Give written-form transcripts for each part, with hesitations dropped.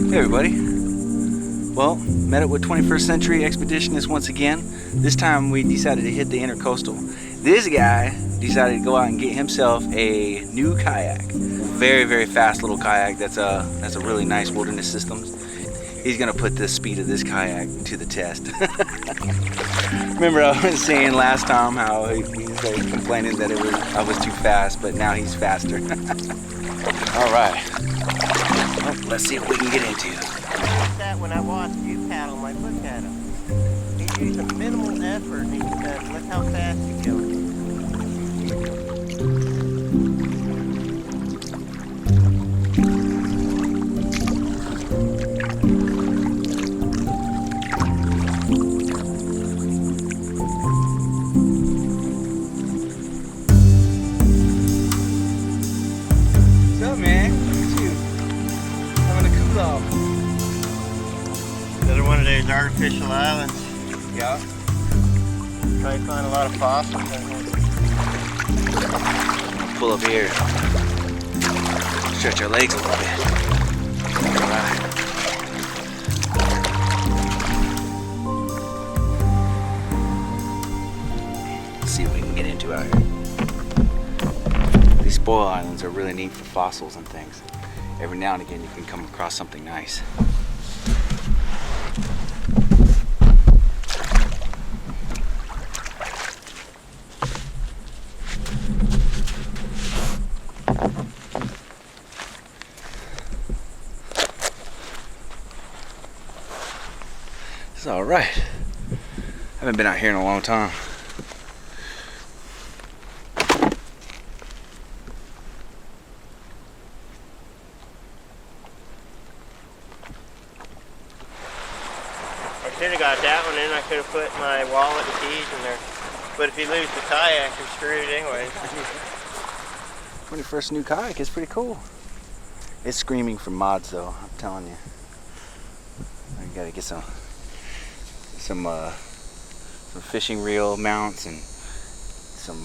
Hey everybody. Well, met up with 21st Century Expeditionists once again. This time we decided to hit the Intercoastal. This guy decided to go out and get himself a new kayak. Very, very fast little kayak that's a really nice wilderness system. He's gonna put the speed of this kayak to the test. Remember I was saying last time how he's like complaining that I was too fast, but now he's faster. All right. Well, let's see what we can get into. That when I watched you paddle my foot paddle. He's using minimal effort and look how fast he goes. What's up, man? Look at you. Having a cool off. Another one of those artificial islands. Yeah. Probably find a lot of fossils in here. Pull up here. Stretch our legs a little bit. Alright. Let's see what we can get into out here. These spoil islands are really neat for fossils and things. Every now and again you can come across something nice. It's all right. I haven't been out here in a long time. I should have got that one in. I could have put my wallet and keys in there. But if you lose the kayak, you're screwed anyway. 21st new kayak is pretty cool. It's screaming for mods though, I'm telling you. I gotta get some fishing reel mounts and some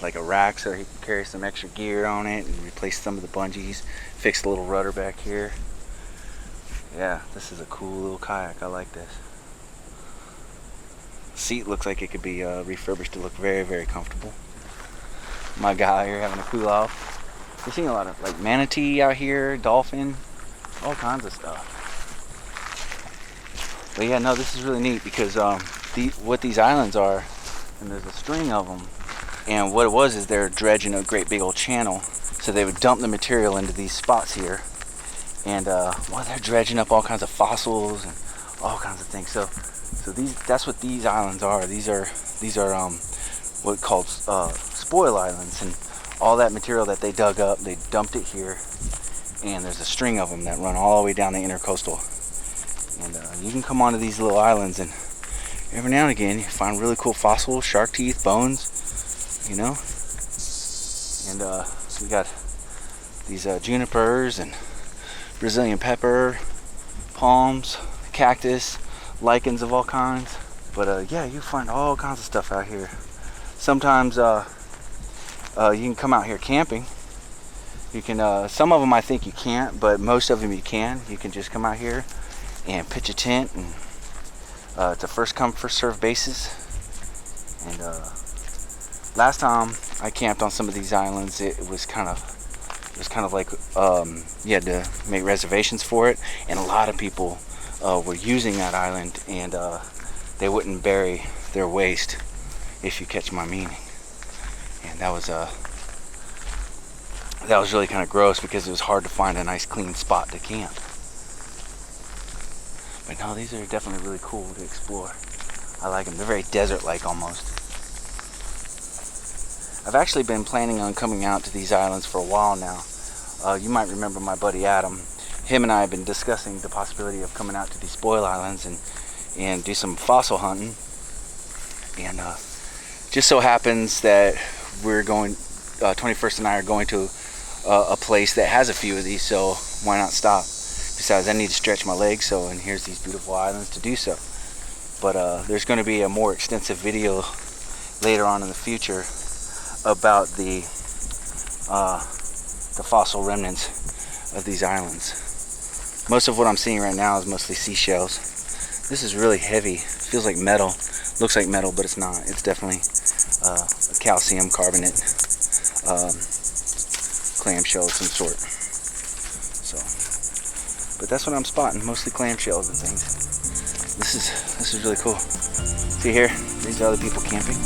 like a rack so he can carry some extra gear on it and replace some of the bungees, fix the little rudder back here. Yeah, this is a cool little kayak. I like this. Seat looks like it could be refurbished to look very, very comfortable. My guy here having a cool off. We're seeing a lot of like manatee out here, dolphin, all kinds of stuff. But yeah, no, this is really neat because what these islands are, and there's a string of them, and what it was is they're dredging a great big old channel, so they would dump the material into these spots here, and well, they're dredging up all kinds of fossils and all kinds of things. So that's what these islands are. These are what called spoil islands, and all that material that they dug up, they dumped it here, and there's a string of them that run all the way down the Intercoastal. And you can come onto these little islands, and every now and again you find really cool fossils, shark teeth, bones, you know. And so we got these junipers and Brazilian pepper, palms, cactus, lichens of all kinds. But yeah, you find all kinds of stuff out here. Sometimes you can come out here camping. You can some of them I think you can't, but most of them you can. You can just come out here and pitch a tent, and it's a first come first serve basis. And last time I camped on some of these islands, it was kind of like you had to make reservations for it, and a lot of people were using that island, and they wouldn't bury their waste, if you catch my meaning. And that was really kind of gross because it was hard to find a nice clean spot to camp. But no, these are definitely really cool to explore. I like them. They're very desert-like almost. I've actually been planning on coming out to these islands for a while now. You might remember my buddy Adam. Him and I have been discussing the possibility of coming out to these spoil islands and do some fossil hunting. And just so happens that we're going, 21st and I are going to a place that has a few of these, so why not stop? Besides, I need to stretch my legs, and here's these beautiful islands to do so. But there's going to be a more extensive video later on in the future about the fossil remnants of these islands. Most of what I'm seeing right now is mostly seashells. This is really heavy. Feels like metal. Looks like metal, but it's not. It's definitely a calcium carbonate clamshell of some sort. So, but that's what I'm spotting. Mostly clamshells and things. This is really cool. See here? These are other people camping.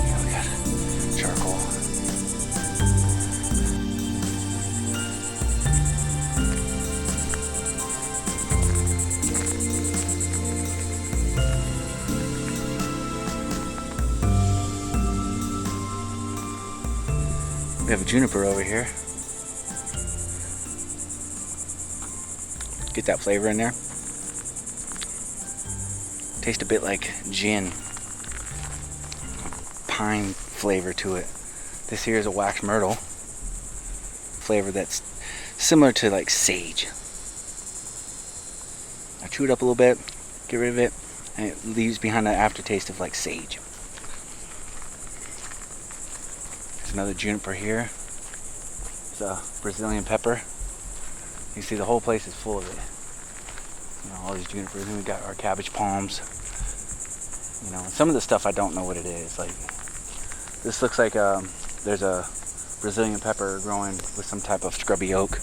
Yeah, we got charcoal. We have a juniper over here. Get that flavor in there. Tastes a bit like gin. Pine flavor to it. This here is a wax myrtle flavor that's similar to like sage. I chew it up a little bit, get rid of it, and it leaves behind an aftertaste of like sage. There's another juniper here. It's a Brazilian pepper. You see the whole place is full of it. You know, all these junipers, and we got our cabbage palms. You know, some of the stuff I don't know what it is. Like, this looks like there's a Brazilian pepper growing with some type of scrubby oak.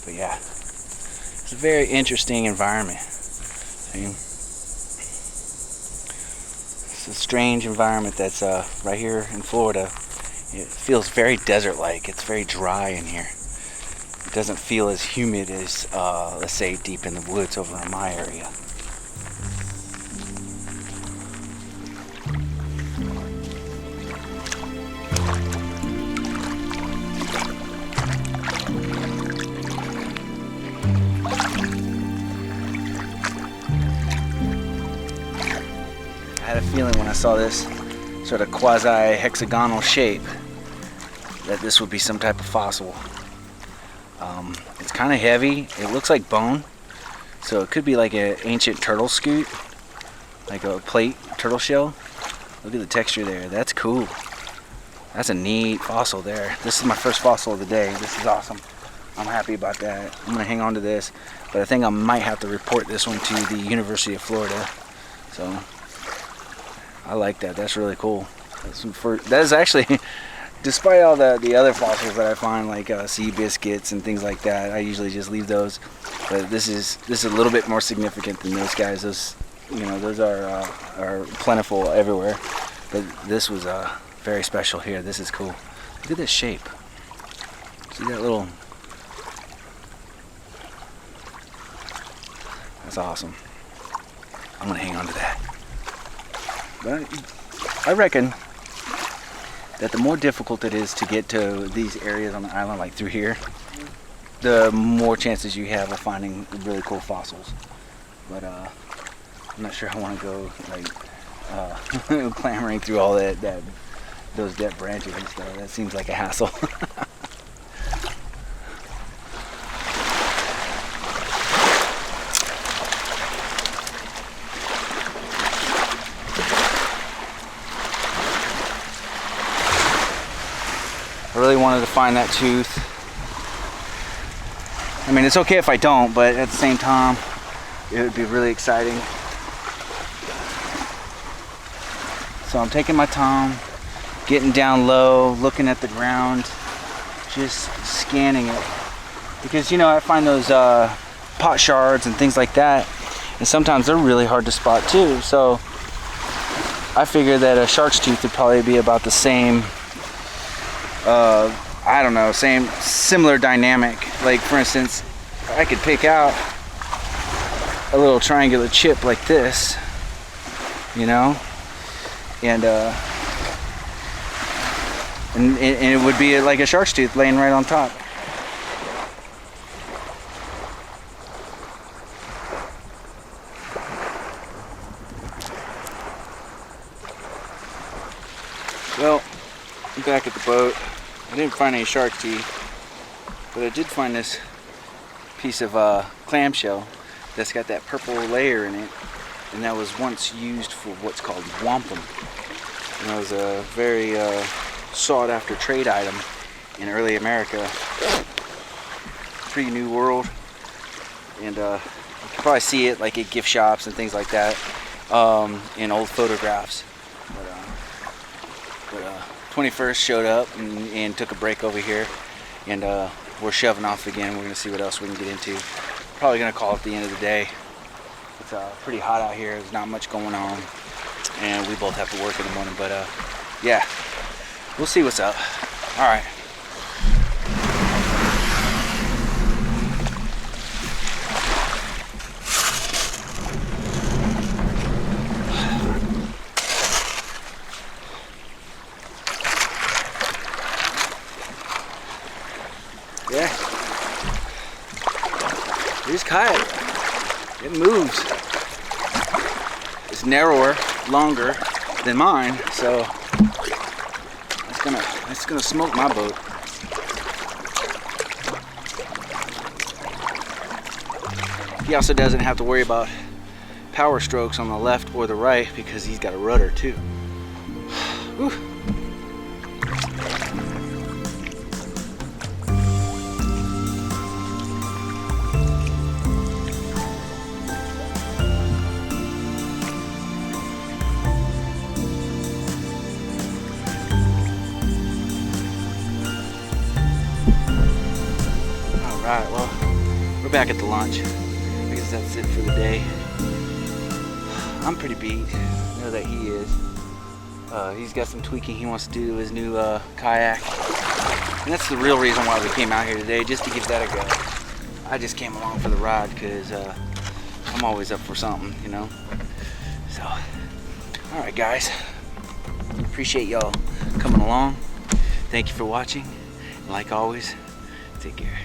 But yeah, it's a very interesting environment. See? It's a strange environment that's right here in Florida. It feels very desert-like. It's very dry in here. It doesn't feel as humid as, let's say, deep in the woods over in my area. I had a feeling when I saw this sort of quasi-hexagonal shape that this would be some type of fossil. It's kind of heavy. It looks like bone, so it could be like an ancient turtle scute, like a plate turtle shell. Look at the texture there. That's cool. That's a neat fossil there. This is my first fossil of the day. This is awesome. I'm happy about that. I'm gonna hang on to this, but I think I might have to report this one to the University of Florida. So I like that. That's really cool. That is actually, despite all the other fossils that I find, like sea biscuits and things like that, I usually just leave those. But this is a little bit more significant than those guys. Those, you know, those are plentiful everywhere. But this was very special here. This is cool. Look at this shape. See that little? That's awesome. I'm gonna hang on to that. But I reckon that the more difficult it is to get to these areas on the island, like through here, the more chances you have of finding really cool fossils. But I'm not sure I want to go like clamoring through all those dead branches and stuff. That seems like a hassle. I really wanted to find that tooth. I mean, it's okay if I don't, but at the same time, it would be really exciting. So I'm taking my time, getting down low, looking at the ground, just scanning it. Because, you know, I find those pot shards and things like that, and sometimes they're really hard to spot too. So I figure that a shark's tooth would probably be about the same, I don't know, similar dynamic. Like, for instance, I could pick out a little triangular chip like this, you know, and it would be like a shark's tooth laying right on top. Well, I'm back at the boat. I didn't find any shark teeth, but I did find this piece of clam shell that's got that purple layer in it, and that was once used for what's called wampum. And it was a very sought after trade item in early America. pretty new world, and you can probably see it like at gift shops and things like that, in old photographs. But 21st showed up and took a break over here, and we're shoving off again. We're gonna see what else we can get into. Probably gonna call it the end of the day. It's pretty hot out here. There's not much going on, and we both have to work in the morning. But yeah, we'll see what's up. All right. Yeah. Here's Kayak. It moves. It's narrower, longer than mine, so it's gonna smoke my boat. He also doesn't have to worry about power strokes on the left or the right because he's got a rudder too. Whew. Alright, well, we're back at the launch. I guess that's it for the day. I'm pretty beat. I know that he is. He's got some tweaking he wants to do to his new kayak. And that's the real reason why we came out here today, just to give that a go. I just came along for the ride because I'm always up for something, you know? So, alright guys. Appreciate y'all coming along. Thank you for watching. And like always, take care.